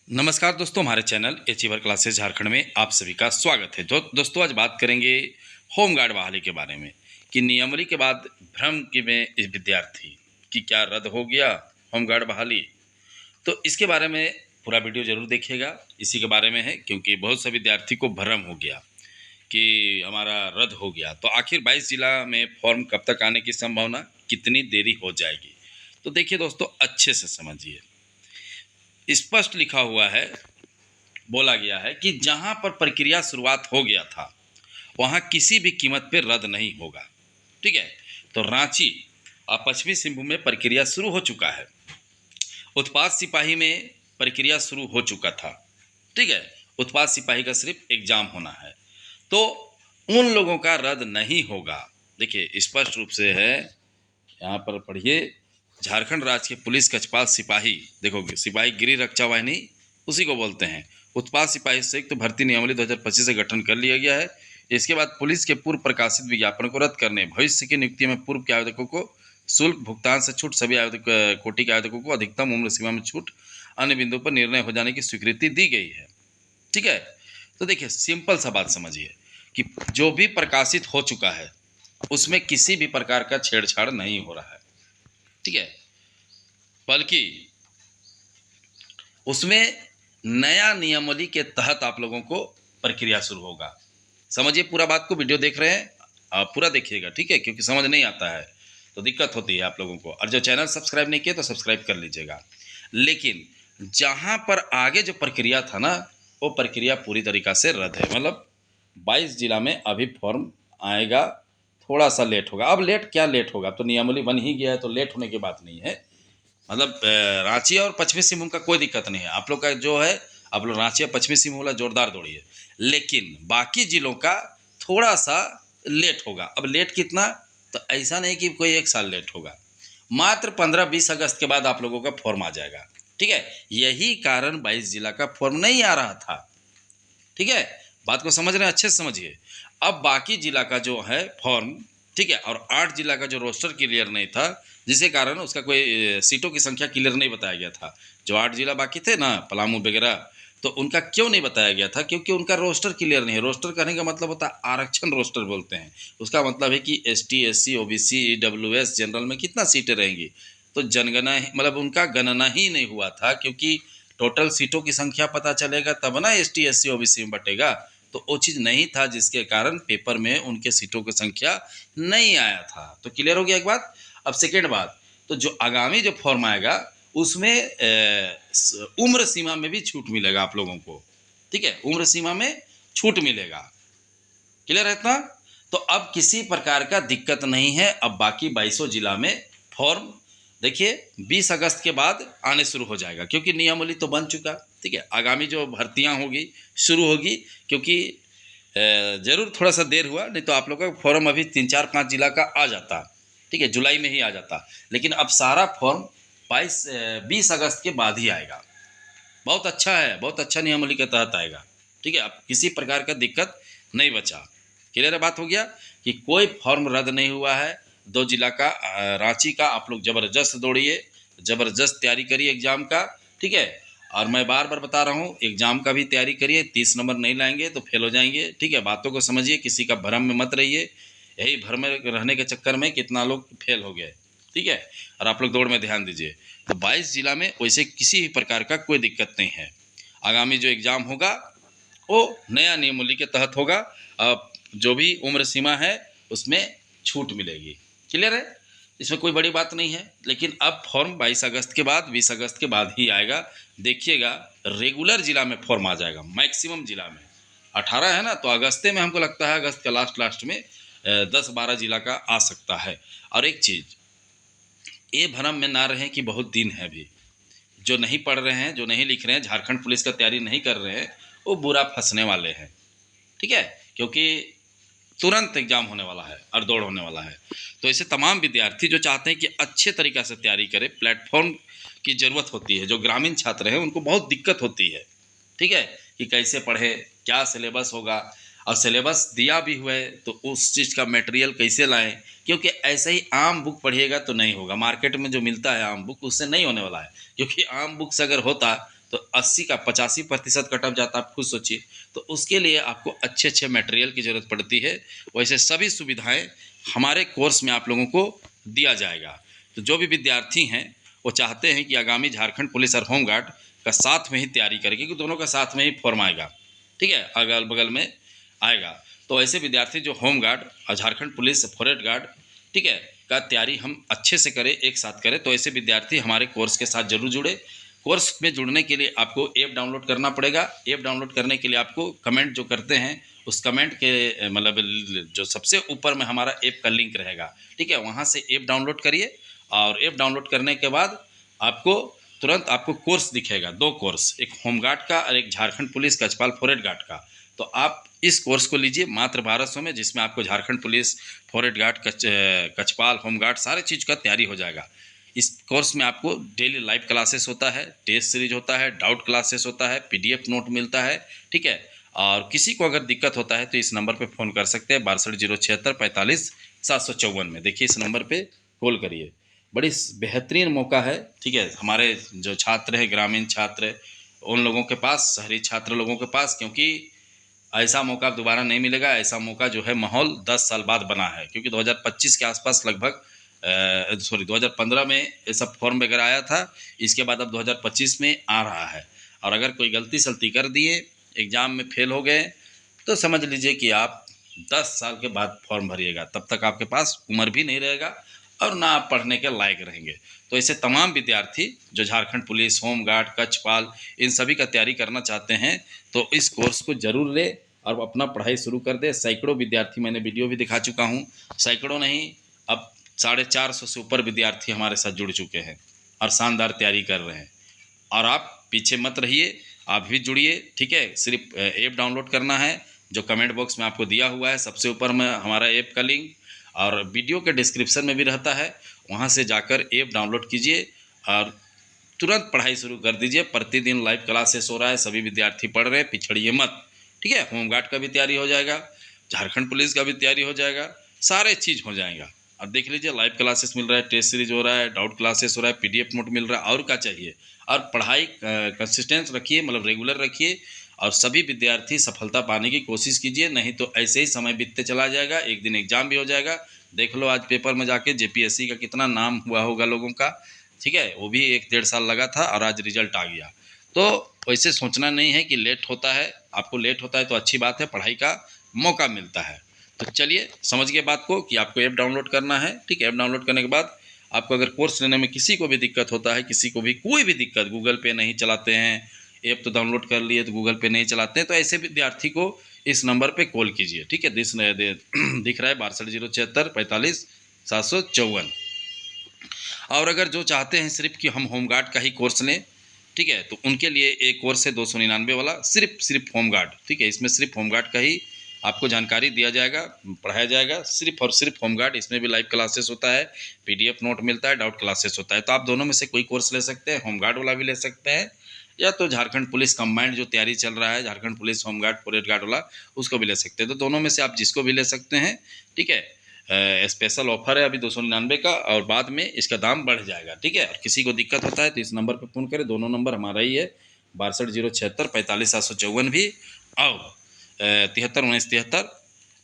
नमस्कार दोस्तों, हमारे चैनल अचीवर क्लासेस झारखंड में आप सभी का स्वागत है। दोस्तों आज बात करेंगे होमगार्ड बहाली के बारे में कि नियमावली के बाद भ्रम के में इस विद्यार्थी कि क्या रद्द हो गया होमगार्ड बहाली। तो इसके बारे में पूरा वीडियो जरूर देखिएगा। इसी के बारे में है क्योंकि बहुत से विद्यार्थी को भ्रम हो गया कि हमारा रद्द हो गया। तो आखिर 22 जिला में फॉर्म कब तक आने की संभावना, कितनी देरी हो जाएगी। तो देखिए दोस्तों, अच्छे से समझिए। स्पष्ट लिखा हुआ है, बोला गया है कि जहां पर प्रक्रिया शुरुआत हो गया था वहां किसी भी कीमत पर रद्द नहीं होगा। ठीक है। तो रांची और पश्चिमी सिंहभूम में प्रक्रिया शुरू हो चुका है। उत्पाद सिपाही में प्रक्रिया शुरू हो चुका था। ठीक है। उत्पाद सिपाही का सिर्फ एग्जाम होना है, तो उन लोगों का रद्द नहीं होगा। देखिए स्पष्ट रूप से है, यहाँ पर पढ़िए। झारखंड राज्य के पुलिस कक्षपाल सिपाही, देखोगे सिपाही गृह रक्षा वाहिनी उसी को बोलते हैं। उत्पाद सिपाही संयुक्त तो भर्ती नियमावली 2025 से गठन कर लिया गया है। इसके बाद पुलिस के पूर्व प्रकाशित विज्ञापन को रद्द करने, भविष्य की नियुक्ति में पूर्व के आवेदकों को शुल्क भुगतान से छूट, सभी आवेदक कोटि के आवेदकों को अधिकतम उम्र सीमा में छूट, अन्य बिंदुओं पर निर्णय हो जाने की स्वीकृति दी गई है। ठीक है। तो देखिए सिंपल सा बात समझिए कि जो भी प्रकाशित हो चुका है उसमें किसी भी प्रकार का छेड़छाड़ नहीं हो रहा है। ठीक है। बल्कि उसमें नया नियमावली के तहत आप लोगों को प्रक्रिया शुरू होगा। समझिए पूरा बात को, वीडियो देख रहे हैं आप पूरा देखिएगा। ठीक है, क्योंकि समझ नहीं आता है तो दिक्कत होती है आप लोगों को। और जो चैनल सब्सक्राइब नहीं किया तो सब्सक्राइब कर लीजिएगा। लेकिन जहां पर आगे जो प्रक्रिया था ना, वो प्रक्रिया पूरी तरीका से रद्द है। मतलब 22 जिला में अभी फॉर्म आएगा, थोड़ा सा लेट होगा। अब लेट क्या लेट होगा, अब तो नियमावली बन ही गया है, तो लेट होने की बात नहीं है। मतलब रांची और पश्चिमी सिंहभूम का कोई दिक्कत नहीं है। आप लोग का जो है, आप लोग रांची और पश्चिमी सिंहभूम वाला जोरदार दौड़िए, लेकिन बाकी जिलों का थोड़ा सा लेट होगा। अब लेट कितना, तो ऐसा नहीं कि कोई एक साल लेट होगा, मात्र 15-20 अगस्त के बाद आप लोगों का फॉर्म आ जाएगा। ठीक है। यही कारण 22 जिला का फॉर्म नहीं आ रहा था। ठीक है, बात को समझ रहे हैं, अच्छे से समझिए। अब बाकी जिला का जो है फॉर्म, ठीक है, और 8 जिला का जो रोस्टर क्लियर नहीं था, जिसके कारण उसका कोई सीटों की संख्या क्लियर नहीं बताया गया था। जो 8 जिला बाकी थे ना, पलामू वगैरह, तो उनका क्यों नहीं बताया गया था, क्योंकि उनका रोस्टर क्लियर नहीं है। रोस्टर कहने का मतलब होता है आरक्षण रोस्टर बोलते हैं। उसका मतलब है कि ST SC OBC EWS general में कितना सीटें रहेंगी। तो जनगणना मतलब उनका गणना ही नहीं हुआ था, क्योंकि टोटल सीटों की संख्या पता चलेगा तब ना ST SC OBC में बटेगा। तो वो चीज़ नहीं था, जिसके कारण पेपर में उनके सीटों की संख्या नहीं आया था। तो क्लियर हो गया एक बात। अब सेकेंड बात, तो जो आगामी जो फॉर्म आएगा उसमें उम्र सीमा में भी छूट मिलेगा आप लोगों को। ठीक है, उम्र सीमा में छूट मिलेगा। क्लियर है इतना। तो अब किसी प्रकार का दिक्कत नहीं है। अब बाकी 22 जिला में फॉर्म देखिए 20 अगस्त के बाद आने शुरू हो जाएगा, क्योंकि नियमावली तो बन चुका। ठीक है, आगामी जो भर्तियां होगी शुरू होगी, क्योंकि जरूर थोड़ा सा देर हुआ, नहीं तो आप लोग का फॉर्म अभी 3-4-5 जिला का आ जाता। ठीक है, जुलाई में ही आ जाता। लेकिन अब सारा फॉर्म 20 अगस्त के बाद ही आएगा। बहुत अच्छा है, बहुत अच्छा नियमावली के तहत आएगा। ठीक है, अब किसी प्रकार का दिक्कत नहीं बचा। क्लियर है, बात हो गया कि कोई फॉर्म रद्द नहीं हुआ है। 2 जिला का रांची का आप लोग ज़बरदस्त दौड़िए, ज़बरदस्त तैयारी करिए एग्ज़ाम का। ठीक है, और मैं बार बार बता रहा हूँ, एग्ज़ाम का भी तैयारी करिए। 30 नंबर नहीं लाएंगे तो फेल हो जाएंगे। ठीक है, बातों को समझिए, किसी का भ्रम में मत रहिए। यही भ्रम में रहने के चक्कर में कितना लोग फेल हो गए। ठीक है, और आप लोग दौड़ में ध्यान दीजिए। तो 22 जिला में वैसे किसी भी प्रकार का कोई दिक्कत नहीं है। आगामी जो एग्ज़ाम होगा वो नया नियमावली के तहत होगा। अब जो भी उम्र सीमा है उसमें छूट मिलेगी। क्लियर है, इसमें कोई बड़ी बात नहीं है। लेकिन अब फॉर्म 22 अगस्त के बाद, 20 अगस्त के बाद ही आएगा। देखिएगा रेगुलर जिला में फॉर्म आ जाएगा, मैक्सिमम जिला में 18 है ना, तो अगस्ते में हमको लगता है अगस्त के लास्ट में 10-12 जिला का आ सकता है। और एक चीज़, ये भ्रम में ना रहें कि बहुत दिन है अभी। जो नहीं पढ़ रहे हैं, जो नहीं लिख रहे हैं, झारखंड पुलिस का तैयारी नहीं कर रहे हैं, वो बुरा फंसने वाले हैं। ठीक है, क्योंकि तुरंत एग्जाम होने वाला है और दौड़ होने वाला है। तो ऐसे तमाम विद्यार्थी जो चाहते हैं कि अच्छे तरीक़ा से तैयारी करें, प्लेटफॉर्म की ज़रूरत होती है। जो ग्रामीण छात्र हैं उनको बहुत दिक्कत होती है। ठीक है, कि कैसे पढ़े, क्या सिलेबस होगा, और सिलेबस दिया भी हुआ है तो उस चीज़ का मटेरियल कैसे लाएं। क्योंकि ऐसे ही आम बुक पढ़िएगा तो नहीं होगा। मार्केट में जो मिलता है आम बुक, उससे नहीं होने वाला है। क्योंकि आम बुक से अगर होता तो 80 का 85% कट ऑफ जाता है, आप खुद सोचिए। तो उसके लिए आपको अच्छे अच्छे मटेरियल की ज़रूरत पड़ती है। वैसे सभी सुविधाएं हमारे कोर्स में आप लोगों को दिया जाएगा। तो जो भी विद्यार्थी हैं वो चाहते हैं कि आगामी झारखंड पुलिस और होमगार्ड का साथ में ही तैयारी करें, क्योंकि दोनों का साथ में ही फॉर्म आएगा, ठीक है, अगल बगल में आएगा। तो ऐसे विद्यार्थी जो होमगार्ड और झारखंड पुलिस फॉरेस्ट गार्ड, ठीक है, का तैयारी हम अच्छे से करें, एक साथ करें, तो ऐसे विद्यार्थी हमारे कोर्स के साथ जरूर जुड़े। कोर्स में जुड़ने के लिए आपको ऐप डाउनलोड करना पड़ेगा। ऐप डाउनलोड करने के लिए आपको कमेंट जो करते हैं उस कमेंट के मतलब जो सबसे ऊपर में हमारा ऐप का लिंक रहेगा, ठीक है, वहाँ से ऐप डाउनलोड करिए। और ऐप डाउनलोड करने के बाद आपको तुरंत आपको कोर्स दिखेगा, 2 कोर्स, एक होमगार्ड का और एक झारखंड पुलिस कछपाल फॉरेस्ट गार्ड का। तो आप इस कोर्स को लीजिए मात्र 1200 में, जिसमें आपको झारखंड पुलिस फॉरेस्ट गार्ड कछपाल होमगार्ड सारे चीज़ का तैयारी हो जाएगा। इस कोर्स में आपको डेली लाइव क्लासेस होता है, टेस्ट सीरीज होता है, डाउट क्लासेस होता है, पीडीएफ नोट मिलता है, ठीक है। और किसी को अगर दिक्कत होता है तो इस नंबर पे फ़ोन कर सकते हैं 62 076 45 754 में। देखिए इस नंबर पे कॉल करिए। बड़ी बेहतरीन मौका है, ठीक है, हमारे जो छात्र हैं, ग्रामीण छात्र, उन लोगों के पास, शहरी छात्र लोगों के पास, क्योंकि ऐसा मौका दोबारा नहीं मिलेगा। ऐसा मौका जो है माहौल 10 साल बाद बना है, क्योंकि 2025 के आसपास लगभग 2015 में ये सब फॉर्म वगैरह आया था। इसके बाद अब 2025 में आ रहा है। और अगर कोई गलती सलती कर दिए, एग्ज़ाम में फेल हो गए, तो समझ लीजिए कि आप 10 साल के बाद फॉर्म भरिएगा, तब तक आपके पास उम्र भी नहीं रहेगा और ना आप पढ़ने के लायक रहेंगे। तो ऐसे तमाम विद्यार्थी जो झारखंड पुलिस, होमगार्ड, कछपाल, इन सभी का तैयारी करना चाहते हैं तो इस कोर्स को ज़रूर लें और अपना पढ़ाई शुरू कर दे। सैकड़ों विद्यार्थी, मैंने वीडियो भी दिखा चुका हूँ, सैकड़ों नहीं, अब 450 से ऊपर विद्यार्थी हमारे साथ जुड़ चुके हैं और शानदार तैयारी कर रहे हैं। और आप पीछे मत रहिए, आप भी जुड़िए, ठीक है। सिर्फ ऐप डाउनलोड करना है, जो कमेंट बॉक्स में आपको दिया हुआ है सबसे ऊपर में हमारा ऐप का लिंक, और वीडियो के डिस्क्रिप्शन में भी रहता है, वहाँ से जाकर ऐप डाउनलोड कीजिए और तुरंत पढ़ाई शुरू कर दीजिए। प्रतिदिन लाइव क्लासेस हो रहा है, सभी विद्यार्थी पढ़ रहे हैं, पिछड़िए मत, ठीक है। होमगार्ड का भी तैयारी हो जाएगा, झारखंड पुलिस का भी तैयारी हो जाएगा, सारे चीज़ हो जाएगा। अब देख लीजिए लाइव क्लासेस मिल रहा है, टेस्ट सीरीज हो रहा है, डाउट क्लासेस हो रहा है, पीडीएफ नोट मिल रहा है, और क्या चाहिए। और पढ़ाई कंसिस्टेंस रखिए, मतलब रेगुलर रखिए, और सभी विद्यार्थी सफलता पाने की कोशिश कीजिए, नहीं तो ऐसे ही समय बीतते चला जाएगा, एक दिन एग्जाम भी हो जाएगा। देख लो आज पेपर में जाके जेपीएससी का कितना नाम हुआ होगा लोगों का, ठीक है, वो भी 1-1.5 साल लगा था और आज रिजल्ट आ गया। तो वैसे सोचना नहीं है कि लेट होता है, आपको लेट होता है तो अच्छी बात है, पढ़ाई का मौका मिलता है। तो चलिए समझ गए बात को कि आपको ऐप डाउनलोड करना है, ठीक है। ऐप डाउनलोड करने के बाद आपको अगर कोर्स लेने में किसी को भी दिक्कत होता है, किसी को भी कोई भी दिक्कत, गूगल पे नहीं चलाते हैं, ऐप तो डाउनलोड कर लिए तो गूगल पे नहीं चलाते हैं, तो ऐसे विद्यार्थी को इस नंबर पे कॉल कीजिए, ठीक है। दिख रहा है 62 076 45 754। और अगर जो चाहते हैं सिर्फ कि हम होमगार्ड का ही कोर्स लें, ठीक है, तो उनके लिए एक कोर्स है 299 वाला, सिर्फ होमगार्ड, ठीक है। इसमें सिर्फ होमगार्ड का ही आपको जानकारी दिया जाएगा, पढ़ाया जाएगा, सिर्फ और सिर्फ होमगार्ड। इसमें भी लाइव क्लासेस होता है, पीडीएफ नोट मिलता है, डाउट क्लासेस होता है। तो आप दोनों में से कोई कोर्स ले सकते हैं, होमगार्ड वाला भी ले सकते हैं, या तो झारखंड पुलिस कंबाइंड जो तैयारी चल रहा है, Jharkhand police home guard forest guard वाला, उसको भी ले सकते हैं। तो दोनों में से आप जिसको भी ले सकते हैं, ठीक है। स्पेशल ऑफर है अभी 299 का, और बाद में इसका दाम बढ़ जाएगा, ठीक है। और किसी को दिक्कत होता है तो इस नंबर पर फ़ोन करें, दोनों नंबर हमारा ही है, 62 076 45 754 भी, और 73 19 73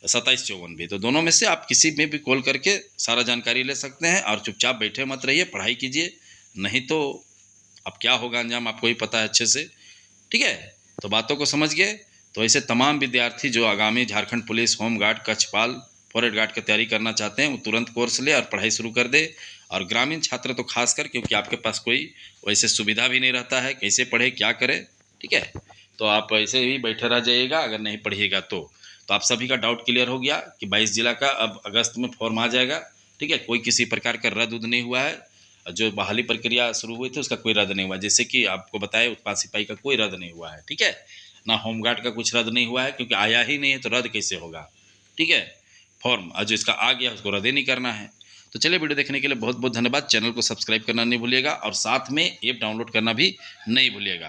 27 54 भी। तो दोनों में से आप किसी में भी कॉल करके सारा जानकारी ले सकते हैं। और चुपचाप बैठे मत रहिए, पढ़ाई कीजिए, नहीं तो अब क्या होगा अंजाम आपको ही पता है अच्छे से, ठीक है। तो बातों को समझ गए। तो ऐसे तमाम विद्यार्थी जो आगामी झारखंड पुलिस, होमगार्ड, कछपाल, फॉरेस्ट गार्ड की तैयारी करना चाहते हैं, वो तुरंत कोर्स ले और पढ़ाई शुरू कर दे। और ग्रामीण छात्र तो खासकर, क्योंकि आपके पास कोई वैसे सुविधा भी नहीं रहता है, कैसे पढ़े क्या करें, ठीक है। तो आप ऐसे ही बैठे रह जाइएगा अगर नहीं पढ़िएगा तो। आप सभी का डाउट क्लियर हो गया कि 22 जिला का अब अगस्त में फॉर्म आ जाएगा, ठीक है। कोई किसी प्रकार का रद्द उद नहीं हुआ है, जो बहाली प्रक्रिया शुरू हुई थी उसका कोई रद्द नहीं हुआ। जैसे कि आपको बताया, उत्पाद सिपाही का कोई रद्द नहीं हुआ है, ठीक है ना। होमगार्ड का कुछ रद्द नहीं हुआ है, क्योंकि आया ही नहीं है तो रद्द कैसे होगा, ठीक है। फॉर्म और जो इसका आ गया उसको रद्द ही नहीं करना है। तो चलिए, वीडियो देखने के लिए बहुत बहुत धन्यवाद। चैनल को सब्सक्राइब करना नहीं भूलिएगा और साथ में ऐप डाउनलोड करना भी नहीं भूलिएगा।